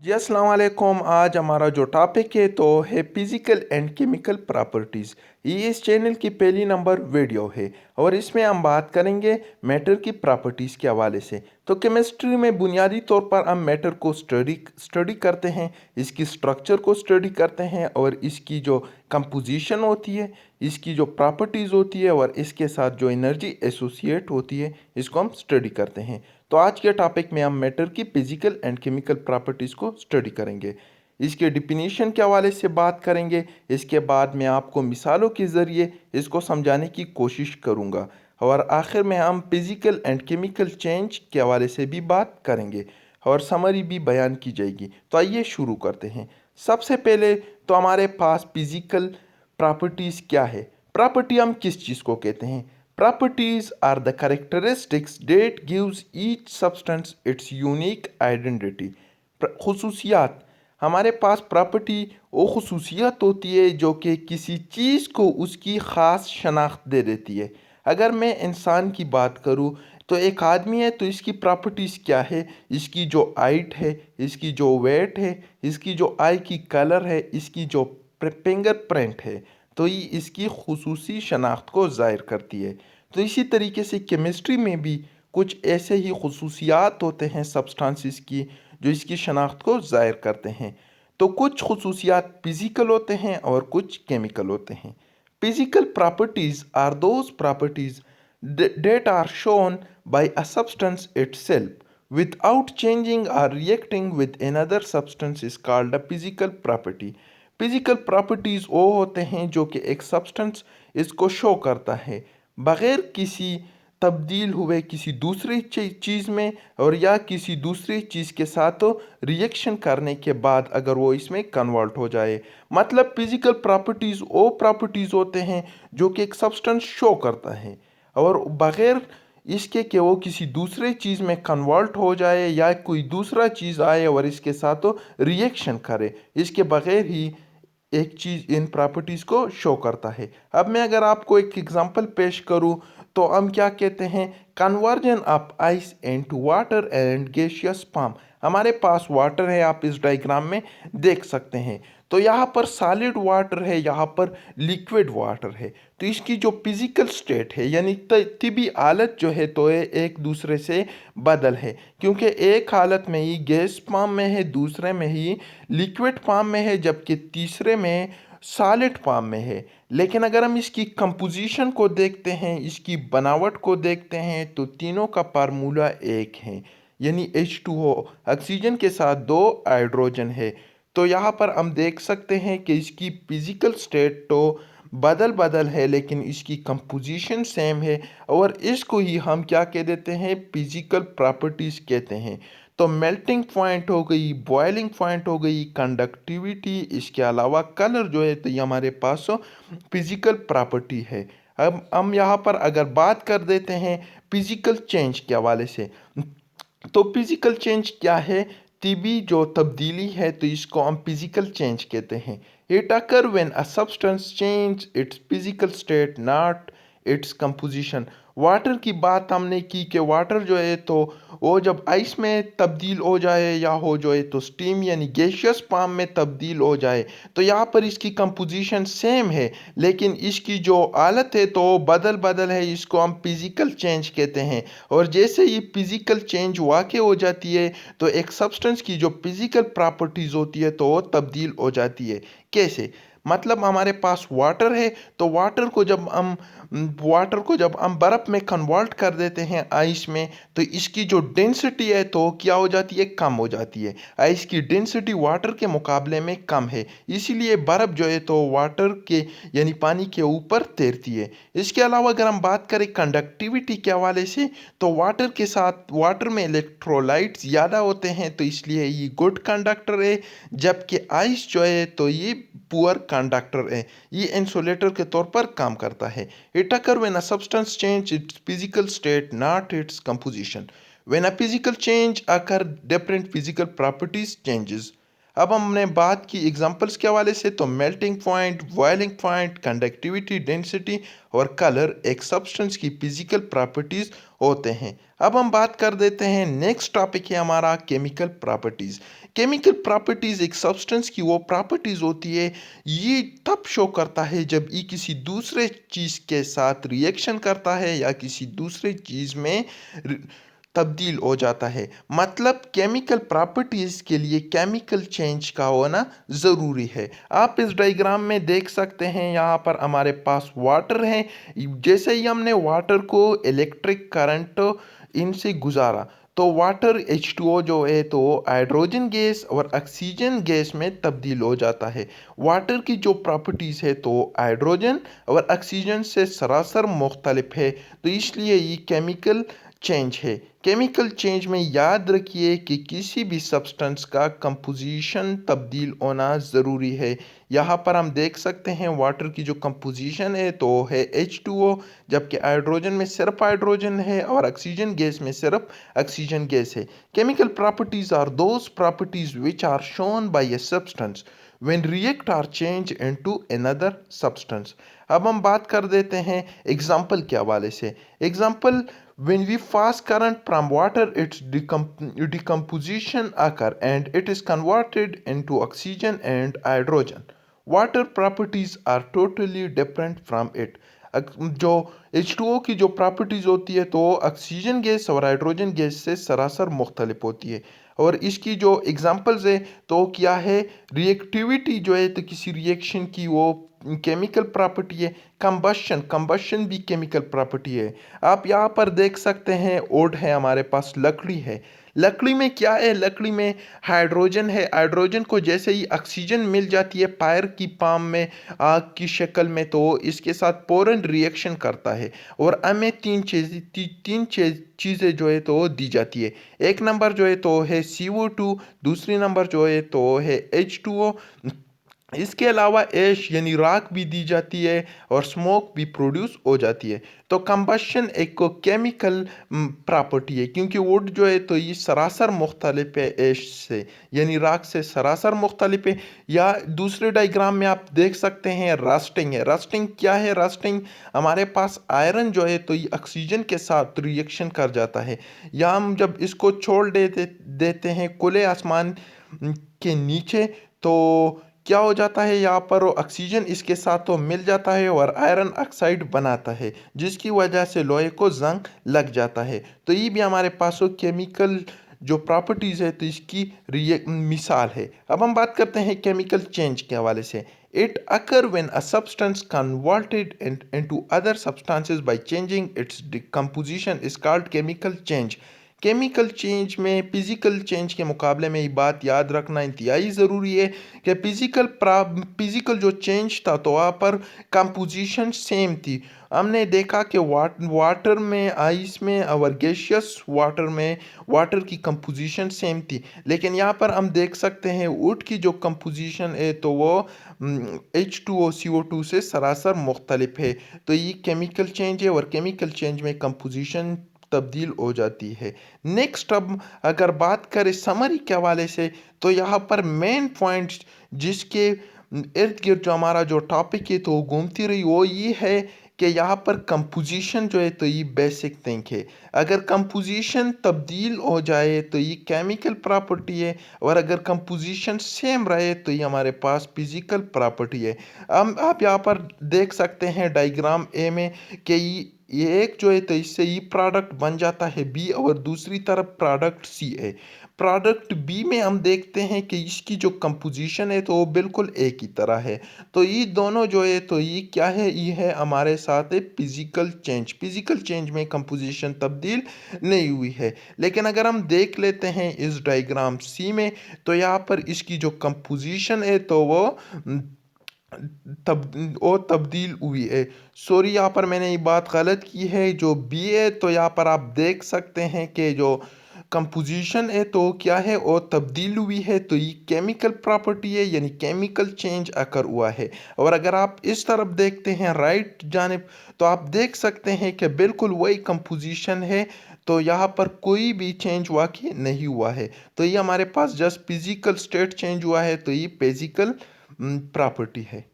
जी अस्सलाम वालेकुम। आज हमारा जो टॉपिक है तो है फिज़िकल एंड केमिकल प्रॉपर्टीज़। ये इस चैनल की पहली नंबर वीडियो है और इसमें हम बात करेंगे मैटर की प्रॉपर्टीज़ के हवाले से। तो केमिस्ट्री में बुनियादी तौर पर हम मैटर को स्टडी करते हैं, इसकी स्ट्रक्चर को स्टडी करते हैं और इसकी जो कंपोजिशन होती है, इसकी जो प्रॉपर्टीज़ होती है और इसके साथ जो एनर्जी एसोसिएट होती है, इसको हम स्टडी करते हैं। तो आज के टॉपिक में हम मैटर की फिजिकल एंड केमिकल प्रॉपर्टीज़ को स्टडी करेंगे, इसके डिफिनीशन के हवाले से बात करेंगे। इसके बाद मैं आपको मिसालों के ज़रिए इसको समझाने की कोशिश करूँगा और आखिर में हम फिजिकल एंड केमिकल चेंज के हवाले से भी बात करेंगे और समरी भी बयान की जाएगी। तो आइए शुरू करते हैं। सबसे पहले तो हमारे पास फिजिकल प्रॉपर्टीज़ क्या है। प्रॉपर्टी हम किस चीज़ को कहते हैं? Properties are the characteristics that gives each substance its unique identity. खुसूसियात, हमारे पास प्रॉपर्टी वो खुसूसियत होती है जो कि किसी चीज़ को उसकी ख़ास शनाख्त दे देती है। अगर मैं इंसान की बात करूँ तो एक आदमी है तो इसकी प्रॉपर्टीज़ क्या है? इसकी जो हाइट है, इसकी जो वेट है, इसकी जो आई की कलर है, इसकी जो फिंगर प्रिंट है, तो ये इसकी खुसूसी शनाख्त को ज़ाहिर करती है। तो इसी तरीके से केमिस्ट्री में भी कुछ ऐसे ही खुसूसियात होते हैं सब्सटेंसेस की जो इसकी शनाख्त को ज़ाहिर करते हैं। तो कुछ खुसूसियात फिज़िकल होते हैं और कुछ केमिकल होते हैं। Physical properties are those properties that are shown by a substance itself without changing or reacting with another substance is called a physical property. Physical properties वो होते हैं जो कि एक सब्सटेंस इसको शो करता है बग़ैर किसी तब्दील हुए किसी दूसरी चीज़ में और या किसी दूसरी चीज़ के साथ रिएक्शन करने के बाद अगर वो इसमें कन्वर्ट हो जाए। मतलब फिजिकल प्रॉपर्टीज़ वो प्रॉपर्टीज़ होते हैं जो कि एक सब्सटेंस शो करता है और बग़ैर इसके कि वो किसी दूसरे चीज़ में कन्वर्ट हो जाए या कोई दूसरा चीज़ आए और इसके साथ रिएक्शन करे, इसके बग़ैर ही एक चीज़ इन प्रॉपर्टीज़ को शो करता है। अब मैं अगर आपको एक एग्जांपल पेश करूँ तो हम क्या कहते हैं? Conversion of ice into water and gaseous form. हमारे पास वाटर है, आप इस डायग्राम में देख सकते हैं। तो यहाँ पर सॉलिड वाटर है, यहाँ पर लिक्विड वाटर है। तो इसकी जो फिजिकल स्टेट है यानी तिबी हालत जो है तो ये एक दूसरे से बदल है, क्योंकि एक हालत में ही गैस फॉर्म में है, दूसरे में ही लिक्विड फॉर्म में है, जबकि तीसरे में सॉलिड फॉर्म में है। लेकिन अगर हम इसकी कंपोजिशन को देखते हैं, इसकी बनावट को देखते हैं तो तीनों का फार्मूला एक है, यानी H2O, ऑक्सीजन के साथ दो हाइड्रोजन है। तो यहाँ पर हम देख सकते हैं कि इसकी फिजिकल स्टेट तो बदल बदल है लेकिन इसकी कंपोजिशन सेम है और इसको ही हम क्या कह देते हैं? फिजिकल प्रॉपर्टीज़ कहते हैं। तो मेल्टिंग पॉइंट हो गई, बॉइलिंग पॉइंट हो गई, कंडक्टिविटी, इसके अलावा कलर जो है तो ये हमारे पास फिजिकल प्रॉपर्टी है। अब हम यहाँ पर अगर बात कर देते हैं फिजिकल चेंज के हवाले से, तो फिजिकल चेंज क्या है? तिबी जो तब्दीली है तो इसको हम फिजिकल चेंज कहते हैं। It occur when a substance change it's physical state not its composition. Water की बात हमने की कि वाटर जो है तो वो जब आइस में तब्दील हो जाए या हो जाए तो स्टीम यानी गैसियस फॉर्म में तब्दील हो जाए, तो यहाँ पर इसकी कंपोजिशन सेम है लेकिन इसकी जो हालत है तो बदल बदल है, इसको हम फिजिकल चेंज कहते हैं। और जैसे ही फिजिकल चेंज वाक़ हो जाती है तो एक सब्सटेंस की जो फिजिकल प्रॉपर्टीज़ होती है तो वो तब्दील हो जाती है। कैसे? मतलब हमारे पास वाटर है तो वाटर को जब हम बर्फ़ में कन्वर्ट कर देते हैं आइस में, तो इसकी जो डेंसिटी है तो क्या हो जाती है? कम हो जाती है। आइस की डेंसिटी वाटर के मुकाबले में कम है, इसीलिए बर्फ़ जो है तो वाटर के यानी पानी के ऊपर तैरती है। इसके अलावा अगर हम बात करें कंडक्टिविटी के हवाले से, तो वाटर में इलेक्ट्रोलाइट्स ज़्यादा होते हैं तो इसलिए ये गुड कंडक्टर है, जबकि आइस जो है तो ये पुअर कंडक्टर है, ये इंसुलेटर के तौर पर काम करता है। It occur when a substance change it's physical state not its composition. When a physical change occur different physical properties changes. अब हमने बात की एग्जांपल्स के हवाले से, तो melting point, boiling point, conductivity, density और कलर एक सब्सटेंस की फिजिकल प्रॉपर्टीज होते हैं। अब हम बात कर देते हैं, नेक्स्ट टॉपिक है हमारा केमिकल प्रॉपर्टीज। केमिकल प्रॉपर्टीज एक सब्सटेंस की वो प्रॉपर्टीज होती है, ये तब शो करता है जब ये किसी दूसरे चीज़ के साथ रिएक्शन करता है या किसी दूसरे चीज़ में तब्दील हो जाता है। मतलब केमिकल प्रॉपर्टीज़ के लिए केमिकल चेंज का होना ज़रूरी है। आप इस डायग्राम में देख सकते हैं, यहाँ पर हमारे पास वाटर है। जैसे ही हमने वाटर को इलेक्ट्रिक करंट इनसे गुजारा, तो वाटर H2O जो है तो हाइड्रोजन गैस और ऑक्सीजन गैस में तब्दील हो जाता है। वाटर की जो प्रॉपर्टीज़ है तो हाइड्रोजन और ऑक्सीजन से सरासर मुख्तलिफ है, तो इसलिए ये केमिकल चेंज है। केमिकल चेंज में याद रखिए कि किसी भी सब्सटेंस का कंपोजिशन तब्दील होना ज़रूरी है। यहाँ पर हम देख सकते हैं वाटर की जो कंपोजिशन है तो है H2O, जबकि हाइड्रोजन में सिर्फ हाइड्रोजन है और ऑक्सीजन गैस में सिर्फ ऑक्सीजन गैस है। Chemical properties are those properties which are shown by a substance when react or change into another substance। अब हम बात कर देते हैं एग्जाम्पल के हवाले से। Example, when we pass current from water, its decomposition occur and it is converted into oxygen and hydrogen। Water properties are totally different from it। जो H2O की जो प्रॉपर्टीज़ होती है तो ऑक्सीजन गैस और हाइड्रोजन गैस से सरासर मुख्तलिफ होती है। और इसकी जो एग्जांपल्स है तो क्या है, रिएक्टिविटी जो है तो किसी रिएक्शन की वो केमिकल प्रॉपर्टी है। कंबशन, कंबशन भी केमिकल प्रॉपर्टी है। आप यहाँ पर देख सकते हैं ओड है, हमारे पास लकड़ी है। लकड़ी में क्या है, लकड़ी में हाइड्रोजन है। हाइड्रोजन को जैसे ही ऑक्सीजन मिल जाती है फायर की पाम में आग की शक्ल में, तो इसके साथ पोरन रिएक्शन करता है और हमें तीन चीज़ें जो है तो दी जाती है। एक नंबर जो है तो है CO2, दूसरी नंबर जो है तो है H2O। इसके अलावा ऐश यानी राख भी दी जाती है और स्मोक भी प्रोड्यूस हो जाती है। तो कंबशन एक केमिकल प्रॉपर्टी है, क्योंकि वुड जो है तो ये सरासर मुख्तलिफ है ऐश से, यानी राख से सरासर मुख्तलिफ है। या दूसरे डायग्राम में आप देख सकते हैं रस्टिंग है। रस्टिंग क्या है, रस्टिंग हमारे पास आयरन जो है तो ये ऑक्सीजन के साथ रिएक्शन कर जाता है, या हम जब इसको छोड़ देते हैं खुले आसमान के नीचे, तो क्या हो जाता है, यहाँ पर ऑक्सीजन इसके साथ तो मिल जाता है और आयरन ऑक्साइड बनाता है, जिसकी वजह से लोहे को जंग लग जाता है। तो ये भी हमारे पास केमिकल जो प्रॉपर्टीज़ है तो इसकी मिसाल है। अब हम बात करते हैं केमिकल चेंज के हवाले से। It occur when a substance converted into other substances by changing its composition is called chemical change. Chemical change में फिज़िकल चेंज के मुकाबले में ये बात याद रखना इंतहाई ज़रूरी है कि फिज़िकल जो चेंज था तो वहाँ पर कंपोजिशन सेम थी। हमने देखा कि वाटर में, आइस में और गैसियस वाटर में वाटर की कंपोजिशन सेम थी, लेकिन यहाँ पर हम देख सकते हैं वुड की जो कंपोजिशन है तो वो H2O CO2 से सरासर मुख्तलिफ है। तो ये केमिकल चेंज है और केमिकल चेंज में कंपोजिशन तब्दील हो जाती है। नेक्स्ट, अब अगर बात करें समरी के हवाले से, तो यहाँ पर मेन पॉइंट्स जिसके इर्द गिर्द जो हमारा जो टॉपिक है तो वो घूमती रही, वो ये है कि यहाँ पर कंपोजिशन जो है तो ये बेसिक थिंग है। अगर कंपोजिशन तब्दील हो जाए तो ये केमिकल प्रॉपर्टी है, और अगर कंपोजिशन सेम रहे तो ये हमारे पास फिजिकल प्रॉपर्टी है। अब आप यहाँ पर देख सकते हैं डायग्राम ए में कि ये एक जो है तो इससे ये प्रोडक्ट बन जाता है बी, और दूसरी तरफ प्रोडक्ट सी है। प्रोडक्ट बी में हम देखते हैं कि इसकी जो कंपोजिशन है तो वो बिल्कुल एक ही तरह है। तो ये दोनों जो है तो ये क्या है, ये है हमारे साथ है फिजिकल चेंज। फिजिकल चेंज में कंपोजिशन तब्दील नहीं हुई है। लेकिन अगर हम देख लेते हैं इस डायग्राम सी में, तो यहाँ पर इसकी जो कंपोजिशन है तो वो तब्दील हुई है। सॉरी, यहाँ पर मैंने ये बात गलत की है, जो बी है तो यहाँ पर आप देख सकते हैं कि जो कंपोजिशन है तो क्या है और तब्दील हुई है, तो ये केमिकल प्रॉपर्टी है, यानी केमिकल चेंज अकर हुआ है। और अगर आप इस तरफ देखते हैं राइट जानिब, तो आप देख सकते हैं कि बिल्कुल वही कंपोजिशन है, तो यहाँ पर कोई भी चेंज हुआ कि नहीं हुआ है। तो ये हमारे पास जस्ट फिजिकल स्टेट चेंज हुआ है, तो ये फिजिकल प्रॉपर्टी है।